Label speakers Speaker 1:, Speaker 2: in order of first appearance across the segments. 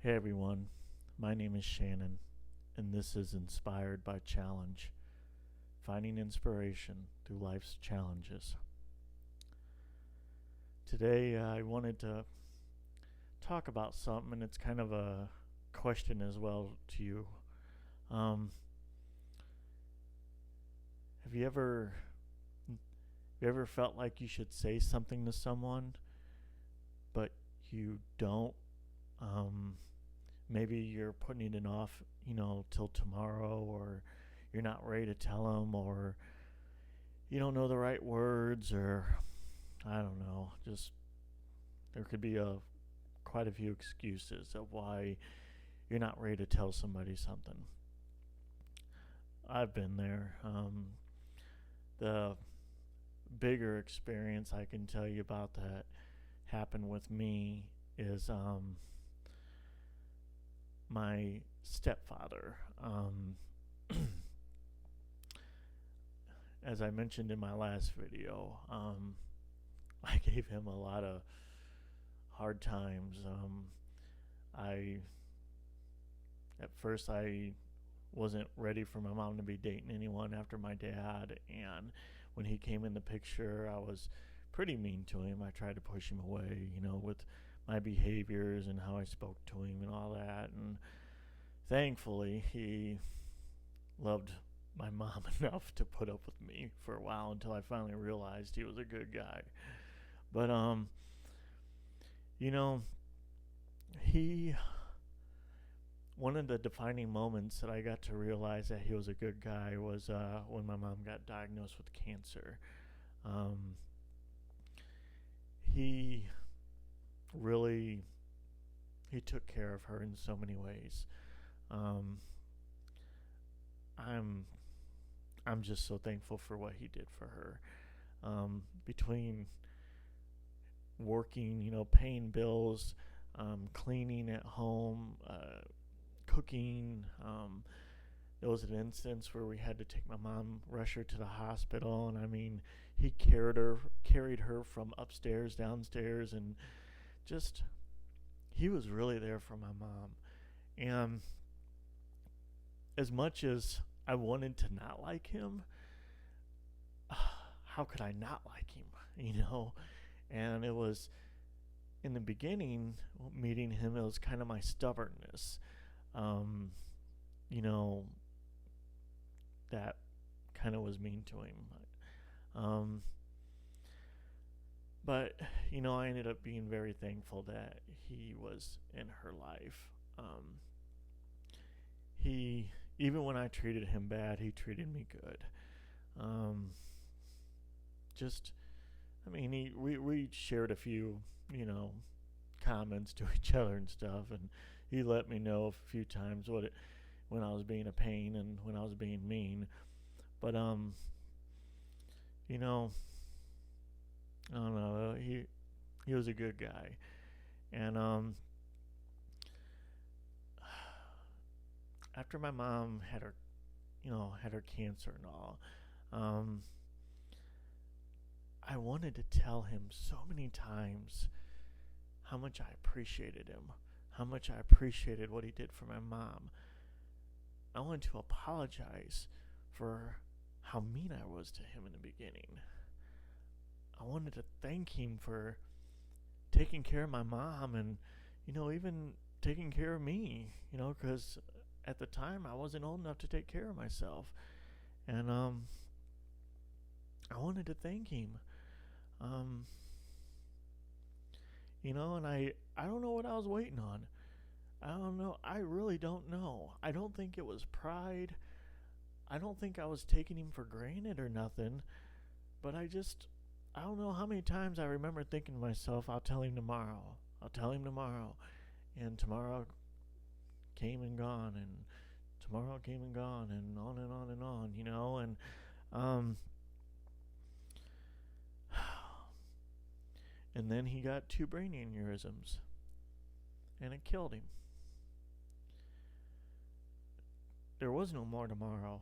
Speaker 1: Hey everyone, my name is Shannon, and this is Inspired by Challenge, finding inspiration through life's challenges. Today I wanted to talk about something, and it's kind of a question as well to you. Um, have you ever felt like you should say something to someone, but you don't? Um, Maybe you're putting it off, till tomorrow, or you're not ready to tell them, or you don't know the right words, or I don't know. Just there could be quite a few excuses of why you're not ready to tell somebody something. I've been there. The bigger experience I can tell you about that happened with me is my stepfather. As I mentioned in my last video, I gave him a lot of hard times. I At first I wasn't ready for my mom to be dating anyone after my dad, and when he came in the picture, I was pretty mean to him. I tried to push him away, with my behaviors and how I spoke to him and all that. And thankfully, he loved my mom enough to put up with me for a while until I finally realized he was a good guy. But you know, he one of the defining moments that I got to realize that he was a good guy was when my mom got diagnosed with cancer. Um, he really he took care of her in so many ways. Um, I'm I'm just so thankful for what he did for her. Between working, paying bills, cleaning at home, cooking. There was an instance where we had to take my mom, rush her to the hospital, and I mean, he carried her from upstairs, downstairs, and just he was really there for my mom. And as much as I wanted to not like him, how could I not like him? And it was in the beginning, meeting him, it was kind of my stubbornness. Um, you know, that kind of was mean to him. Um, but, I ended up being very thankful that he was in her life. He, even when I treated him bad, he treated me good. Um, just, I mean, we shared a few, you know, comments to each other and stuff, and he let me know a few times when I was being a pain and when I was being mean. But you know, I don't know. He was a good guy, and after my mom had her cancer and all, um, I wanted to tell him so many times how much I appreciated him, how much I appreciated what he did for my mom. I wanted to apologize for how mean I was to him in the beginning. I wanted to thank him for taking care of my mom and, even taking care of me, because at the time I wasn't old enough to take care of myself. And I wanted to thank him. Um, and I don't know what I was waiting on. I don't know. I really don't know. I don't think it was pride. I don't think I was taking him for granted or nothing. But I don't know how many times I remember thinking to myself, I'll tell him tomorrow. I'll tell him tomorrow. And tomorrow came and gone, and tomorrow came and gone, and on and on and on, And um, and then he got 2 brain aneurysms, and it killed him. There was no more tomorrow.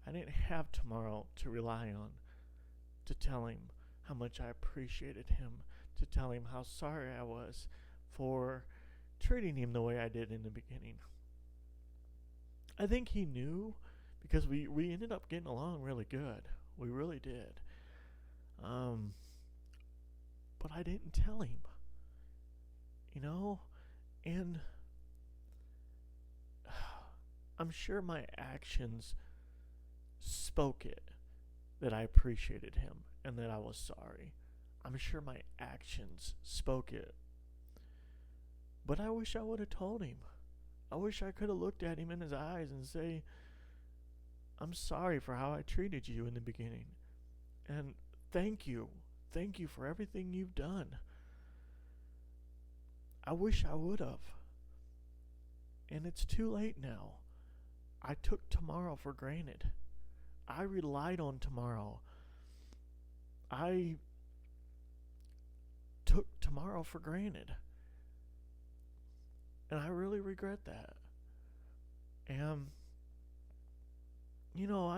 Speaker 1: I didn't have tomorrow to rely on, to tell him how much I appreciated him, to tell him how sorry I was for treating him the way I did in the beginning. I think he knew because we ended up getting along really good. We really did. But I didn't tell him, you know? And I'm sure my actions spoke it that I appreciated him and that I was sorry. I'm sure my actions spoke it. But I wish I would have told him. I wish I could have looked at him in his eyes and say, I'm sorry for how I treated you in the beginning. And thank you. Thank you for everything you've done. I wish I would have. And it's too late now. I took tomorrow for granted. I relied on tomorrow. I took tomorrow for granted. And I really regret that. And you know,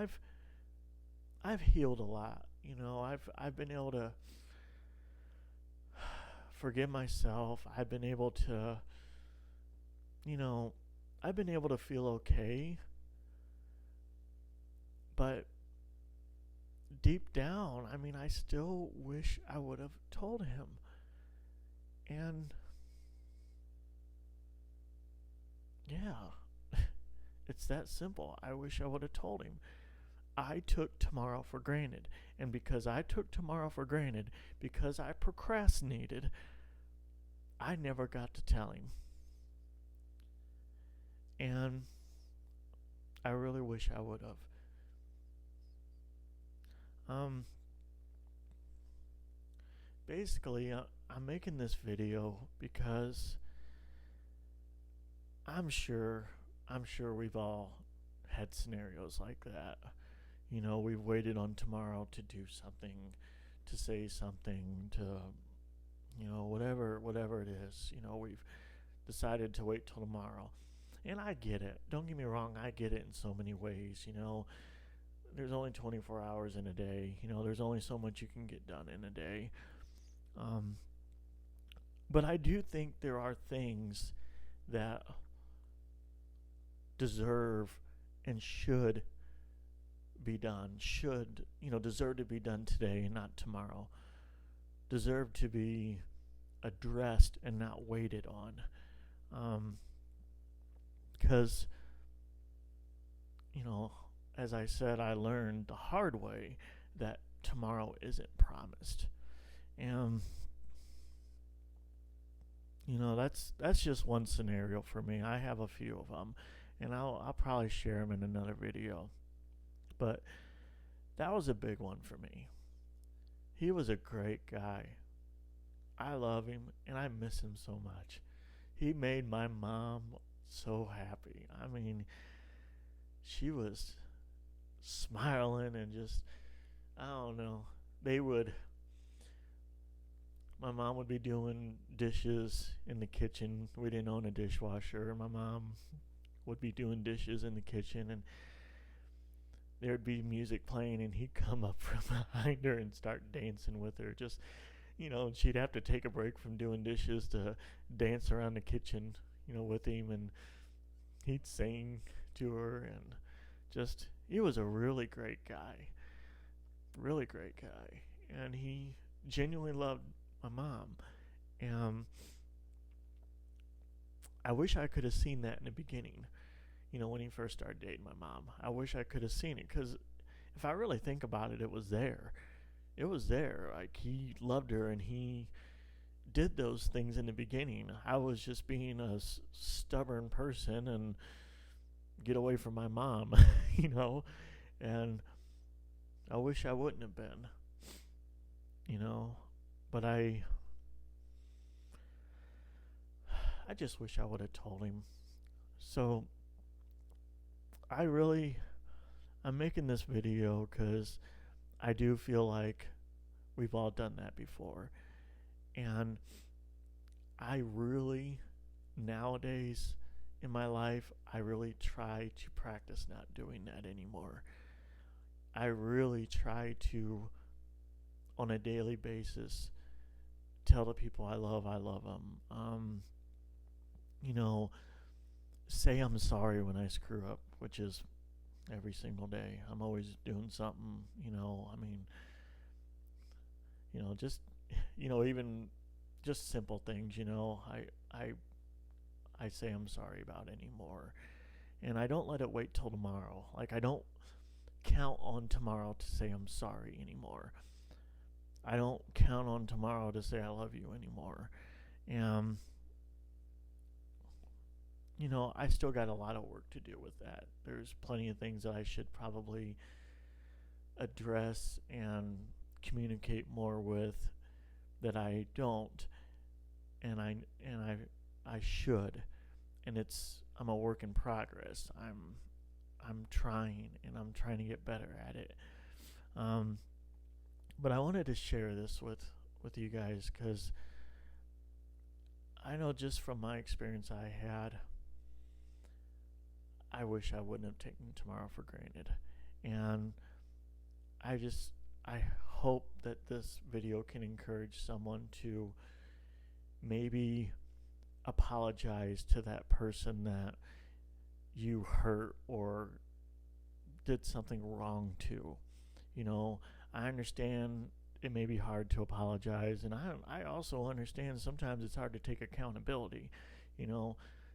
Speaker 1: I've healed a lot. You know, I've been able to forgive myself. I've been able to, you know, I've been able to feel okay. But deep down, I mean, I still wish I would have told him. And yeah, it's that simple. I wish I would have told him. I took tomorrow for granted. And because I took tomorrow for granted, because I procrastinated, I never got to tell him. And I really wish I would have. Basically, I'm making this video because I'm sure we've all had scenarios like that. You know, we've waited on tomorrow to do something, to say something, to, you know, whatever it is. You know, we've decided to wait till tomorrow. And I get it. Don't get me wrong, I get it in so many ways, you know. There's only 24 hours in a day. You know, there's only so much you can get done in a day. But I do think there are things that deserve and should be done, deserve to be done today and not tomorrow, deserve to be addressed and not waited on. Because, you know, as I said, I learned the hard way that tomorrow isn't promised. And, you know, that's just one scenario for me. I have a few of them, and I'll probably share them in another video. But that was a big one for me. He was a great guy. I love him, and I miss him so much. He made my mom so happy. I mean, she was smiling and just, I don't know. My mom would be doing dishes in the kitchen. We didn't own a dishwasher. My mom would be doing dishes in the kitchen, and there'd be music playing, and he'd come up from behind her and start dancing with her. Just, you know, she'd have to take a break from doing dishes to dance around the kitchen, you know, with him, and he'd sing to her, and just, he was a really great guy. Really great guy. And he genuinely loved my mom. And I wish I could have seen that in the beginning, you know, when he first started dating my mom. I wish I could have seen it, because if I really think about it, it was there. It was there. Like, he loved her, and he did those things in the beginning. I was just being a stubborn person and get away from my mom, you know, and I wish I wouldn't have been, you know, but I just wish I would have told him. So I'm making this video because I do feel like we've all done that before. And I really, nowadays in my life, I really try to practice not doing that anymore. I really try to, on a daily basis, tell the people I love them. You know, say I'm sorry when I screw up, which is every single day. I'm always doing something, I mean, just, even just simple things, I, I say I'm sorry about anymore. And I don't let it wait till tomorrow. Like, I don't count on tomorrow to say I'm sorry anymore. I don't count on tomorrow to say I love you anymore. And, I still got a lot of work to do with that. There's plenty of things that I should probably address and communicate more with that I don't, and I should. And I'm a work in progress. I'm trying, and I'm trying to get better at it. But I wanted to share this with you guys because I know just from my experience I wish I wouldn't have taken tomorrow for granted. And I hope that this video can encourage someone to maybe apologize to that person that you hurt or did something wrong to. I understand it may be hard to apologize, and I also understand sometimes it's hard to take accountability.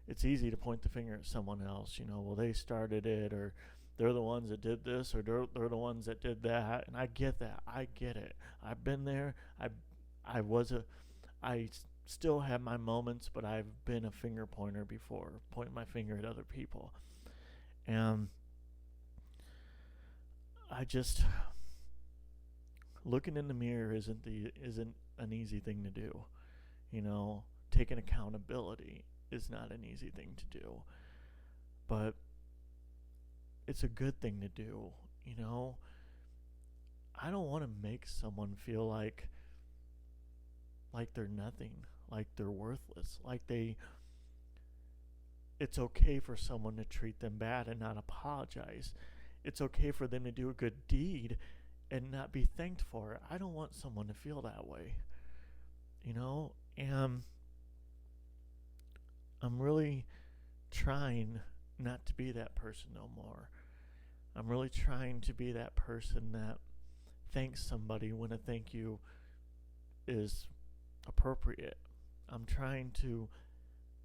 Speaker 1: It's easy to point the finger at someone else. Well, they started it, or they're the ones that did this, or they're the ones that did that. And I get that. I get it. I've been there. I still have my moments, but I've been a finger pointer before, pointing my finger at other people. And I just, looking in the mirror isn't an easy thing to do. Taking accountability is not an easy thing to do, but it's a good thing to do. I don't want to make someone feel like they're nothing, like they're worthless, it's okay for someone to treat them bad and not apologize. It's okay for them to do a good deed and not be thanked for it. I don't want someone to feel that way, and I'm really trying not to be that person no more. I'm really trying to be that person that thanks somebody when a thank you is appropriate. I'm trying to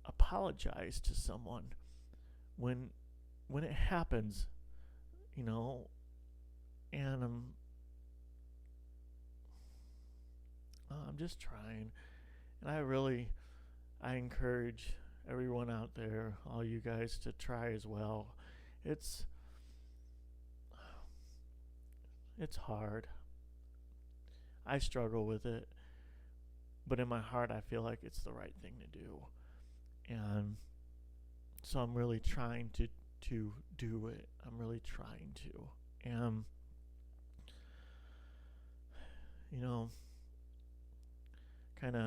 Speaker 1: apologize to someone when it happens, and I'm just trying. And I encourage everyone out there, all you guys, to try as well. It's hard. I struggle with it, but in my heart I feel like it's the right thing to do. And so I'm really trying to do it. I'm really trying to. And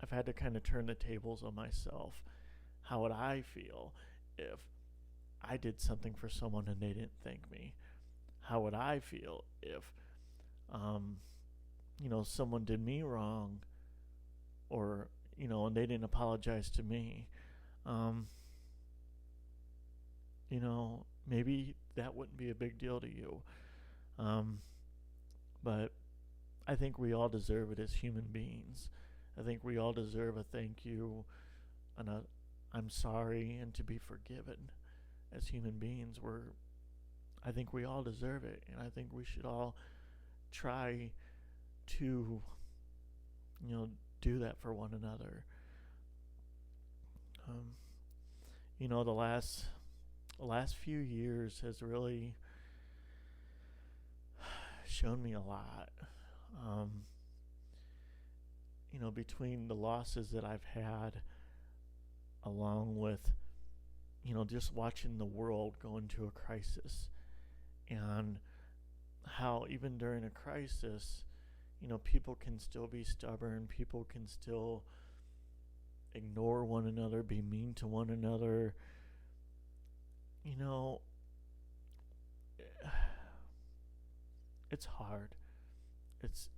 Speaker 1: I've had to kind of turn the tables on myself. How would I feel if I did something for someone and they didn't thank me? How would I feel if, someone did me wrong, or, and they didn't apologize to me? Maybe that wouldn't be a big deal to you. But I think we all deserve it as human beings. I think we all deserve a thank you and a I'm sorry and to be forgiven. As human beings, I think we all deserve it, and I think we should all try to do that for one another. The last few years has really shown me a lot. Between the losses that I've had, along with, just watching the world go into a crisis, and how even during a crisis, people can still be stubborn, people can still ignore one another, be mean to one another. It's hard. It's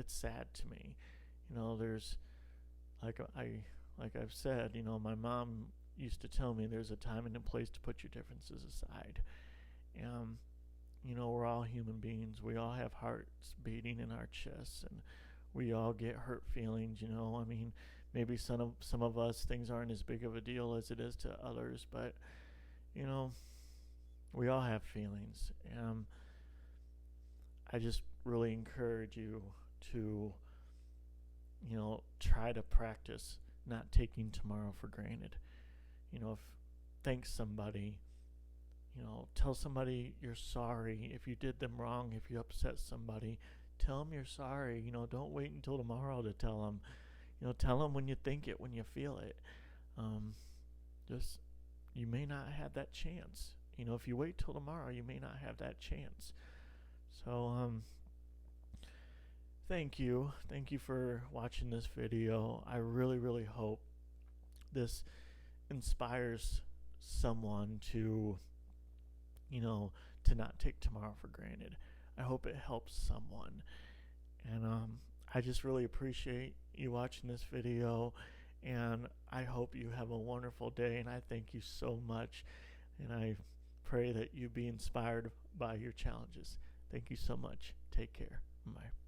Speaker 1: sad to me. There's like I've said, my mom used to tell me there's a time and a place to put your differences aside. And we're all human beings. We all have hearts beating in our chests, and we all get hurt feelings. I mean, maybe some of us things aren't as big of a deal as it is to others, but you know, we all have feelings. And I just really encourage you to try to practice not taking tomorrow for granted. If thank somebody, tell somebody you're sorry if you did them wrong, if you upset somebody, tell them you're sorry. Don't wait until tomorrow to tell them. Tell them when you think it, when you feel it. Just you may not have that chance. If you wait till tomorrow, you may not have that chance. So thank you for watching this video. I really, really hope this inspires someone to to not take tomorrow for granted. I hope it helps someone. And I just really appreciate you watching this video, and I hope you have a wonderful day, and I thank you so much, and I pray that you be inspired by your challenges. Thank you so much. Take care. Bye.